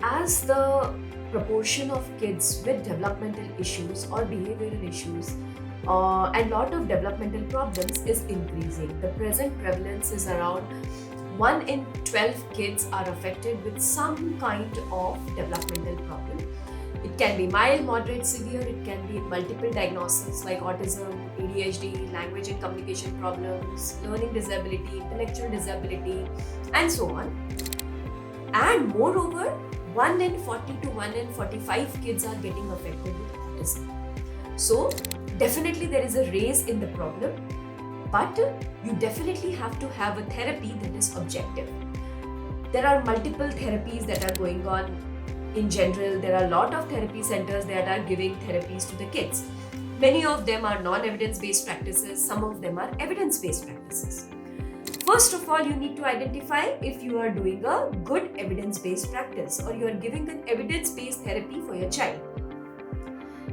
as the proportion of kids with developmental issues or behavioral issues and lot of developmental problems is increasing. The present prevalence is around 1 in 12 kids are affected with some kind of developmental problem. It can be mild, moderate, severe, it can be multiple diagnoses like autism, ADHD, language and communication problems, learning disability, intellectual disability, and so on. And moreover, 1 in 40 to 1 in 45 kids are getting affected with autism. So, definitely there is a raise in the problem, but you definitely have to have a therapy that is objective. There are multiple therapies that are going on in general. There are a lot of therapy centers that are giving therapies to the kids. Many of them are non-evidence based practices, some of them are evidence based practices. First of all, you need to identify if you are doing a good evidence-based practice or you are giving an evidence-based therapy for your child.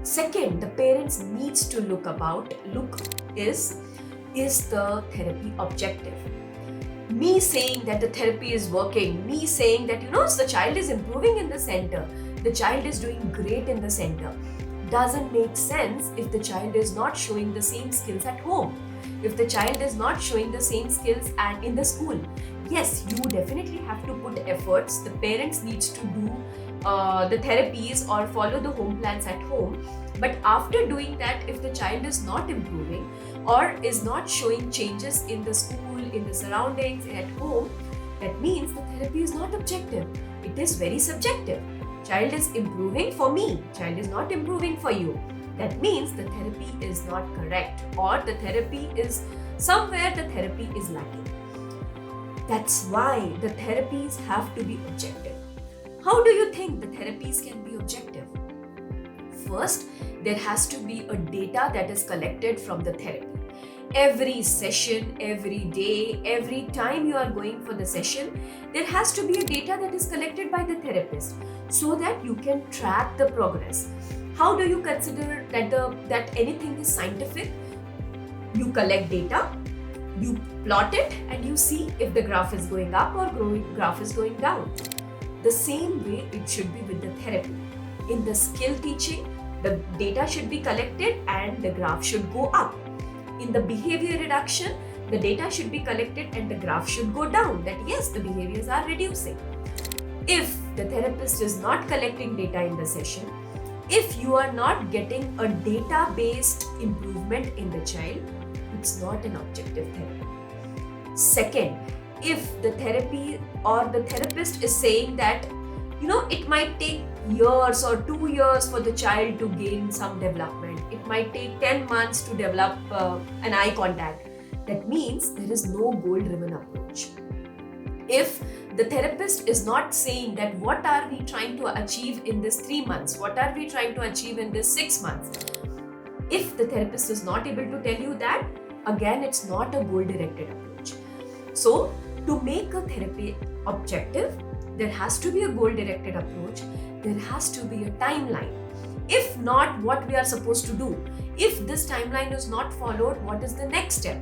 Second, the parents needs to look is the therapy objective? Me saying that the therapy is working, me saying that the child is improving in the center, the child is doing great in the center, doesn't make sense if the child is not showing the same skills at home. If the child is not showing the same skills and in the school, yes, you definitely have to put efforts. The parents needs to do the therapies or follow the home plans at home. But after doing that, if the child is not improving or is not showing changes in the school, in the surroundings, at home, that means the therapy is not objective. It is very subjective. Child is improving for me, child is not improving for you. That means the therapy is not correct, or the therapy is somewhere the therapy is lacking. That's why the therapies have to be objective. How do you think the therapies can be objective? First, there has to be a data that is collected from the therapy. Every session, every day, every time you are going for the session, there has to be a data that is collected by the therapist so that you can track the progress. How do you consider that anything is scientific? You collect data, you plot it, and you see if the graph is going up or graph is going down. The same way it should be with the therapy. In the skill teaching, the data should be collected and the graph should go up. In the behavior reduction, the data should be collected and the graph should go down, that yes, the behaviors are reducing. If the therapist is not collecting data in the session, if you are not getting a data-based improvement in the child, it's not an objective therapy. Second, if the therapy or the therapist is saying that, it might take years or 2 years for the child to gain some development, it might take 10 months to develop an eye contact, that means there is no goal-driven approach. If the therapist is not saying that what are we trying to achieve in this 3 months, what are we trying to achieve in this 6 months, if the therapist is not able to tell you that, again, it's not a goal-directed approach. So, to make a therapy objective, there has to be a goal-directed approach, there has to be a timeline. If not, what we are supposed to do? If this timeline is not followed, what is the next step?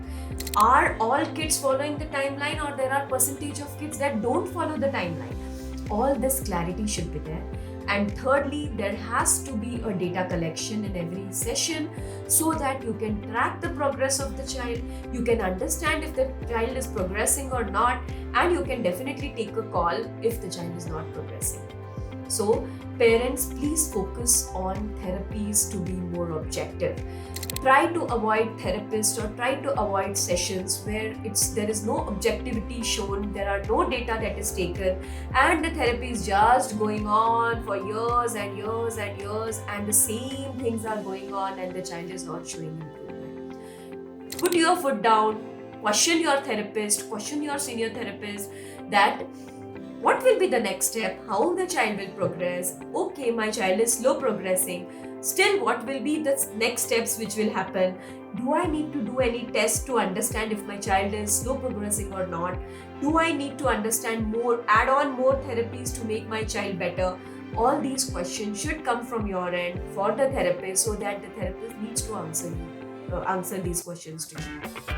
Are all kids following the timeline, or there are percentage of kids that don't follow the timeline? All this clarity should be there. And thirdly, there has to be a data collection in every session so that you can track the progress of the child, you can understand if the child is progressing or not, and you can definitely take a call if the child is not progressing. So, parents, please focus on therapies to be more objective. Try to avoid therapists or try to avoid sessions where there is no objectivity shown, there are no data that is taken, and the therapy is just going on for years and years and years, and the same things are going on and the child is not showing improvement. Put your foot down, question your therapist, question your senior therapist that what will be the next step, how the child will progress. Okay, my child is slow progressing. Still, what will be the next steps which will happen? Do I need to do any tests to understand if my child is slow progressing or not? Do I need to understand more, add on more therapies to make my child better? All these questions should come from your end for the therapist so that the therapist needs to answer these questions to you.